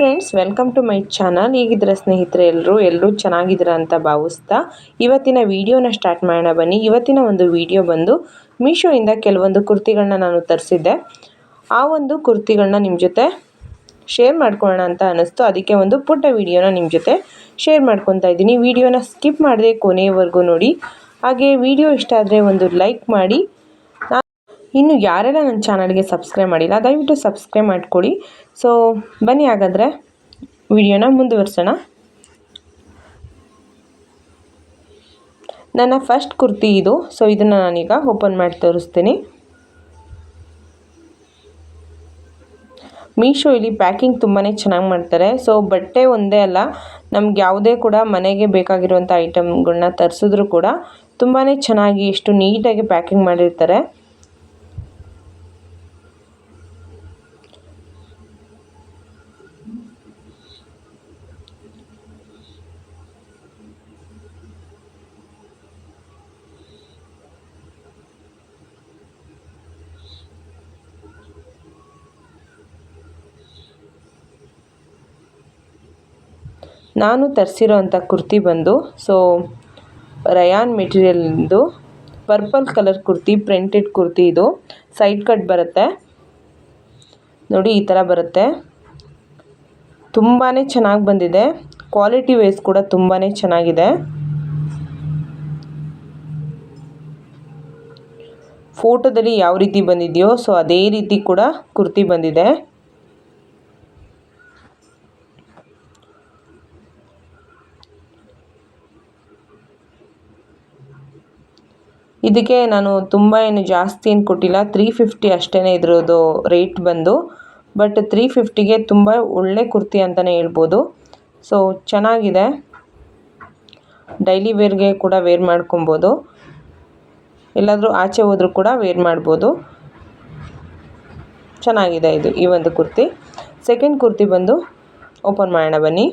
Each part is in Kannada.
Friends, welcome to my channel. ಹೇಗಿದ್ದೀರಾ ಸ್ನೇಹಿತರೆ? ಎಲ್ಲರೂ ಚೆನ್ನಾಗಿದ್ದೀರಾ ಅಂತ ಭಾವಿಸ್ತಾ ಇವತ್ತಿನ ವಿಡಿಯೋನ ಸ್ಟಾರ್ಟ್ ಮಾಡೋಣ ಬನ್ನಿ. ಇವತ್ತಿನ ಒಂದು ವಿಡಿಯೋ ಬಂದು ಮೀಶೋಯಿಂದ ಕೆಲವೊಂದು ಕುರ್ತಿಗಳನ್ನ ನಾನು ತರಿಸಿದ್ದೆ. ಆ ಒಂದು ಕುರ್ತಿಗಳನ್ನ ನಿಮ್ಮ ಜೊತೆ ಶೇರ್ ಮಾಡ್ಕೊಳ್ಳೋಣ ಅಂತ ಅನ್ನಿಸ್ತು. ಅದಕ್ಕೆ ಒಂದು ಪುಟ್ಟ ವಿಡಿಯೋನ ನಿಮ್ಮ ಜೊತೆ ಶೇರ್ ಮಾಡ್ಕೊತಾ ಇದ್ದೀನಿ. ವಿಡಿಯೋನ ಸ್ಕಿಪ್ ಮಾಡದೆ ಕೊನೆಯವರೆಗೂ ನೋಡಿ. ಹಾಗೆ ವಿಡಿಯೋ ಇಷ್ಟ ಆದರೆ ಒಂದು ಲೈಕ್ ಮಾಡಿ. ಇನ್ನು ಯಾರೆಲ್ಲ ನನ್ನ ಚಾನಲ್ಗೆ ಸಬ್ಸ್ಕ್ರೈಬ್ ಮಾಡಿಲ್ಲ ದಯವಿಟ್ಟು ಸಬ್ಸ್ಕ್ರೈಬ್ ಮಾಡ್ಕೊಳ್ಳಿ. ಸೊ ಬನ್ನಿ ಹಾಗಾದರೆ ವಿಡಿಯೋನ ಮುಂದುವರಿಸೋಣ. ನನ್ನ ಫಸ್ಟ್ ಕುರ್ತಿ ಇದು. ಸೊ ಇದನ್ನು ನಾನೀಗ ಓಪನ್ ಮಾಡಿ ತೋರಿಸ್ತೀನಿ. ಮೀಶೋ ಇಲ್ಲಿ ಪ್ಯಾಕಿಂಗ್ ತುಂಬಾ ಚೆನ್ನಾಗಿ ಮಾಡ್ತಾರೆ. ಸೊ ಬಟ್ಟೆ ಒಂದೇ ಅಲ್ಲ, ನಮ್ಗೆ ಯಾವುದೇ ಕೂಡ ಮನೆಗೆ ಬೇಕಾಗಿರುವಂಥ ಐಟಮ್ಗಳನ್ನ ತರಿಸಿದ್ರು ಕೂಡ ತುಂಬಾ ಚೆನ್ನಾಗಿ ಎಷ್ಟು ನೀಟಾಗಿ ಪ್ಯಾಕಿಂಗ್ ಮಾಡಿರ್ತಾರೆ. ನಾನು ತರಿಸಿರೋಂಥ ಕುರ್ತಿ ಬಂದು ರಯಾನ್ ಮೆಟೀರಿಯಲ್ದು purple colour kurti, printed kurti. ಇದು ಸೈಡ್ ಕಟ್ ಬರುತ್ತೆ ನೋಡಿ, ಈ ಥರ ಬರುತ್ತೆ. ತುಂಬಾ ಚೆನ್ನಾಗಿ ಬಂದಿದೆ. ಕ್ವಾಲಿಟಿ ವೈಸ್ ಕೂಡ ತುಂಬಾ ಚೆನ್ನಾಗಿದೆ. ಫೋಟೋದಲ್ಲಿ ಯಾವ ರೀತಿ ಬಂದಿದೆಯೋ ಸೊ ಅದೇ ರೀತಿ ಕೂಡ ಕುರ್ತಿ ಬಂದಿದೆ. ಇದಕ್ಕೆ ನಾನು ತುಂಬ ಏನು ಜಾಸ್ತಿ ಏನು ಕೊಟ್ಟಿಲ್ಲ, 350 ಅಷ್ಟೇ ಇದರದ್ದು ರೇಟ್ ಬಂದು. ಬಟ್ 350ಗೆ ತುಂಬ ಒಳ್ಳೆ ಕುರ್ತಿ ಅಂತಲೇ ಹೇಳ್ಬೋದು. ಸೊ ಚೆನ್ನಾಗಿದೆ, ಡೈಲಿ ವೇರ್ಗೆ ಕೂಡ ವೇರ್ ಮಾಡ್ಕೊಬೋದು, ಎಲ್ಲಾದರೂ ಆಚೆ ಹೋದರೂ ಕೂಡ ವೇರ್ ಮಾಡ್ಬೋದು. ಚೆನ್ನಾಗಿದೆ ಇದು ಈ ಒಂದು ಕುರ್ತಿ. ಸೆಕೆಂಡ್ ಕುರ್ತಿ ಬಂದು ಓಪನ್ ಮಾಡೋಣ ಬನ್ನಿ.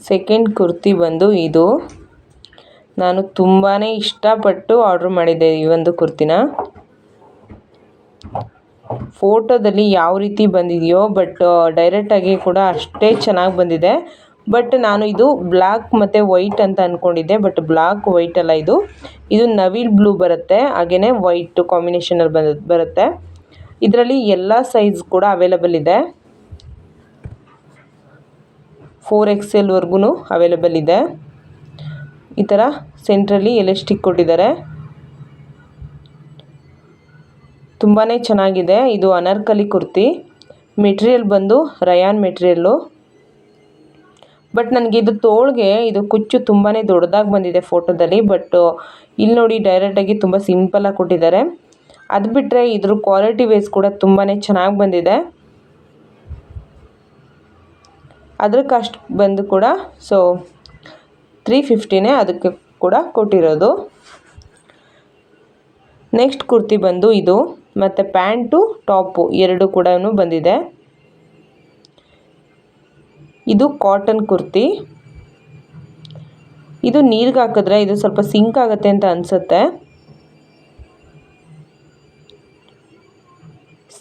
ಸೆಕೆಂಡ್ ಕುರ್ತಿ ಬಂದು ಇದು. ನಾನು ತುಂಬಾ ಇಷ್ಟಪಟ್ಟು ಆರ್ಡ್ರ್ ಮಾಡಿದ್ದೆ ಈ ಒಂದು ಕುರ್ತಿನ. ಫೋಟೋದಲ್ಲಿ ಯಾವ ರೀತಿ ಬಂದಿದೆಯೋ ಬಟ್ ಡೈರೆಕ್ಟಾಗಿ ಕೂಡ ಅಷ್ಟೇ ಚೆನ್ನಾಗಿ ಬಂದಿದೆ. ಬಟ್ ನಾನು ಇದು ಬ್ಲ್ಯಾಕ್ ಮತ್ತು ವೈಟ್ ಅಂತ ಅಂದ್ಕೊಂಡಿದ್ದೆ, ಬಟ್ ಬ್ಲ್ಯಾಕ್ ವೈಟ್ ಅಲ್ಲ, ಇದು ನವಿಲ್ ಬ್ಲೂ ಬರುತ್ತೆ, ಹಾಗೆಯೇ ವೈಟ್ ಕಾಂಬಿನೇಷನಲ್ಲಿ ಬರುತ್ತೆ. ಇದರಲ್ಲಿ ಎಲ್ಲ ಸೈಜ್ ಕೂಡ ಅವೈಲಬಲ್ ಇದೆ. 4XL ವರೆಗೂ ಅವೈಲಬಲ್ ಇದೆ. ಈ ಥರ ಸೆಂಟ್ರಲ್ಲಿ ಎಲಾಸ್ಟಿಕ್ ಕೊಟ್ಟಿದ್ದಾರೆ. ತುಂಬಾ ಚೆನ್ನಾಗಿದೆ. ಇದು ಅನಾರ್ಕಲಿ ಕುರ್ತಿ. ಮೆಟೀರಿಯಲ್ ಬಂದು ರಯಾನ್ ಮೆಟೀರಿಯಲ್ಲು. ಬಟ್ ನನಗೆ ಇದು ತೋಳಿಗೆ ಇದು ಕುಚ್ಚು ತುಂಬಾ ದೊಡ್ಡದಾಗಿ ಬಂದಿದೆ ಫೋಟೋದಲ್ಲಿ. ಬಟ್ ಇಲ್ಲಿ ನೋಡಿ ಡೈರೆಕ್ಟಾಗಿ ತುಂಬ ಸಿಂಪಲಾಗಿ ಕೊಟ್ಟಿದ್ದಾರೆ. ಅದು ಬಿಟ್ಟರೆ ಇದ್ರ ಕ್ವಾಲಿಟಿ ವೈಸ್ ಕೂಡ ತುಂಬಾ ಚೆನ್ನಾಗಿ ಬಂದಿದೆ. ಅದ್ರ ಕಾಸ್ಟ್ ಬಂದು ಕೂಡ 350ನೇ ಅದಕ್ಕೆ ಕೂಡ ಕೊಟ್ಟಿರೋದು. ನೆಕ್ಸ್ಟ್ ಕುರ್ತಿ ಬಂದು ಇದು, ಮತ್ತು ಪ್ಯಾಂಟು ಟಾಪು ಎರಡು ಕೂಡ ಬಂದಿದೆ. ಇದು ಕಾಟನ್ ಕುರ್ತಿ. ಇದು ನೀರಿಗೆ ಹಾಕಿದ್ರೆ ಇದು ಸ್ವಲ್ಪ ಸಿಂಕ್ ಆಗುತ್ತೆ ಅಂತ ಅನಿಸುತ್ತೆ.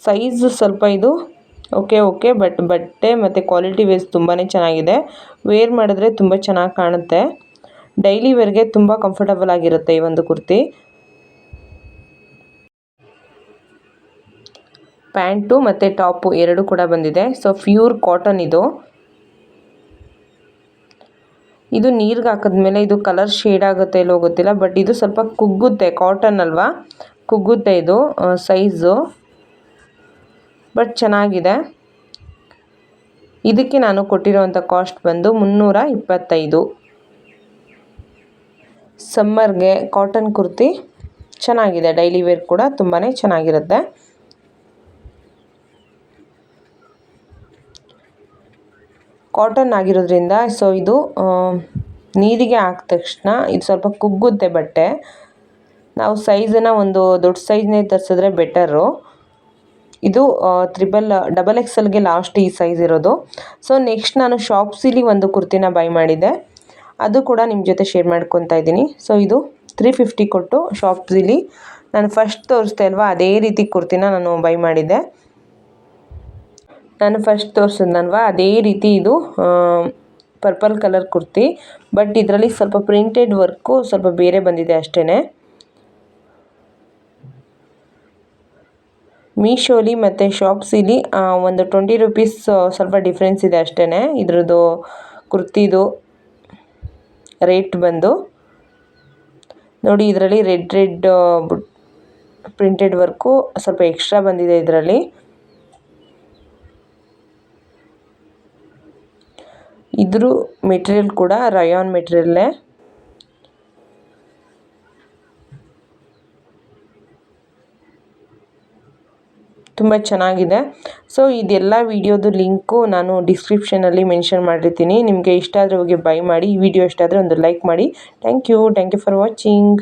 ಸೈಜು ಸ್ವಲ್ಪ ಇದು ಓಕೆ ಬಟ್ ಬಟ್ಟೆ ಮತ್ತು ಕ್ವಾಲಿಟಿ ವೈಸ್ ತುಂಬಾ ಚೆನ್ನಾಗಿದೆ. ವೇರ್ ಮಾಡಿದ್ರೆ ತುಂಬ ಚೆನ್ನಾಗಿ ಕಾಣುತ್ತೆ. ಡೈಲಿ ವೇರ್ಗೆ ತುಂಬ ಕಂಫರ್ಟಬಲ್ ಆಗಿರುತ್ತೆ ಈ ಒಂದು ಕುರ್ತಿ. ಪ್ಯಾಂಟು ಮತ್ತು ಟಾಪು ಎರಡು ಕೂಡ ಬಂದಿದೆ. ಸೊ ಪ್ಯೂರ್ ಕಾಟನ್ ಇದು. ಇದು ನೀರಿಗೆ ಹಾಕಿದ್ಮೇಲೆ ಇದು ಕಲರ್ ಶೇಡ್ ಆಗುತ್ತೆ ಇಲ್ಲೋ ಗೊತ್ತಿಲ್ಲ, ಬಟ್ ಇದು ಸ್ವಲ್ಪ ಕುಗ್ಗುತ್ತೆ. ಕಾಟನ್ ಅಲ್ವಾ, ಕುಗ್ಗುತ್ತೆ ಇದು ಸೈಜು. ಬಟ್ ಚೆನ್ನಾಗಿದೆ. ಇದಕ್ಕೆ ನಾನು ಕೊಟ್ಟಿರೋವಂಥ ಕಾಸ್ಟ್ ಬಂದು 325. ಸಮ್ಮರ್ಗೆ ಕಾಟನ್ ಕುರ್ತಿ ಚೆನ್ನಾಗಿದೆ. ಡೈಲಿ ವೇರ್ ಕೂಡ ತುಂಬಾ ಚೆನ್ನಾಗಿರುತ್ತೆ. ಕಾಟನ್ ಆಗಿರೋದ್ರಿಂದ ಸೊ ಇದು ನೀರಿಗೆ ಹಾಕಿದ ತಕ್ಷಣ ಇದು ಸ್ವಲ್ಪ ಕುಗ್ಗುತ್ತೆ ಬಟ್ಟೆ. ನಾವು ಸೈಜನ್ನು ಒಂದು ದೊಡ್ಡ ಸೈಜ್ನೇ ತರಿಸಿದ್ರೆ ಬೆಟರು. ಇದು ಡಬಲ್ XLಗೆ ಲಾಸ್ಟ್ ಈ ಸೈಜ್ ಇರೋದು. ಸೊ ನೆಕ್ಸ್ಟ್ ನಾನು ಶಾಪ್ಸಿಲಿ ಒಂದು ಕುರ್ತಿನ ಬೈ ಮಾಡಿದ್ದೆ, ಅದು ಕೂಡ ನಿಮ್ಮ ಜೊತೆ ಶೇರ್ ಮಾಡ್ಕೊತಾ ಇದ್ದೀನಿ. ಸೊ ಇದು 350 ಕೊಟ್ಟು ಶಾಪ್ಸಿಲಿ ನಾನು ಫಸ್ಟ್ ತೋರಿಸ್ದೆ ಅಲ್ವಾ, ಅದೇ ರೀತಿ ಕುರ್ತಿನ ನಾನು ಬೈ ಮಾಡಿದ್ದೆ. ನಾನು ಫಸ್ಟ್ ತೋರಿಸಿದ್ನಲ್ವಾ ಅದೇ ರೀತಿ ಇದು ಪರ್ಪಲ್ ಕಲರ್ ಕುರ್ತಿ, ಬಟ್ ಇದರಲ್ಲಿ ಸ್ವಲ್ಪ ಪ್ರಿಂಟೆಡ್ ವರ್ಕು ಸ್ವಲ್ಪ ಬೇರೆ ಬಂದಿದೆ ಅಷ್ಟೇ. ಮೀಶೋಲಿ ಮತ್ತು ಶಾಪ್ಸಿಲಿ ಒಂದು 20 ರೂಪೀಸ್ ಸ್ವಲ್ಪ ಡಿಫ್ರೆನ್ಸ್ ಇದೆ ಅಷ್ಟೇ. ಇದ್ರದ್ದು ಕುರ್ತಿದು ರೇಟ್ ಬಂದು ನೋಡಿ, ಇದರಲ್ಲಿ ರೆಡ್ ಪ್ರಿಂಟೆಡ್ ವರ್ಕು ಸ್ವಲ್ಪ ಎಕ್ಸ್ಟ್ರಾ ಬಂದಿದೆ ಇದರಲ್ಲಿ. ಇದ್ರ ಮೆಟೀರಿಯಲ್ ಕೂಡ ರಯಾನ್ ಮೆಟೀರಿಯಲ್ಲೇ. ತುಂಬ ಚೆನ್ನಾಗಿದೆ. ಸೊ ಇದೆಲ್ಲ ವಿಡಿಯೋದು ಲಿಂಕು ನಾನು ಡಿಸ್ಕ್ರಿಪ್ಷನಲ್ಲಿ ಮೆನ್ಷನ್ ಮಾಡಿರ್ತೀನಿ. ನಿಮಗೆ ಇಷ್ಟ ಆದರೆ ಹೋಗಿ ಬೈ ಮಾಡಿ. ಈ ವಿಡಿಯೋ ಇಷ್ಟ ಆದರೆ ಒಂದು ಲೈಕ್ ಮಾಡಿ. Thank you for watching.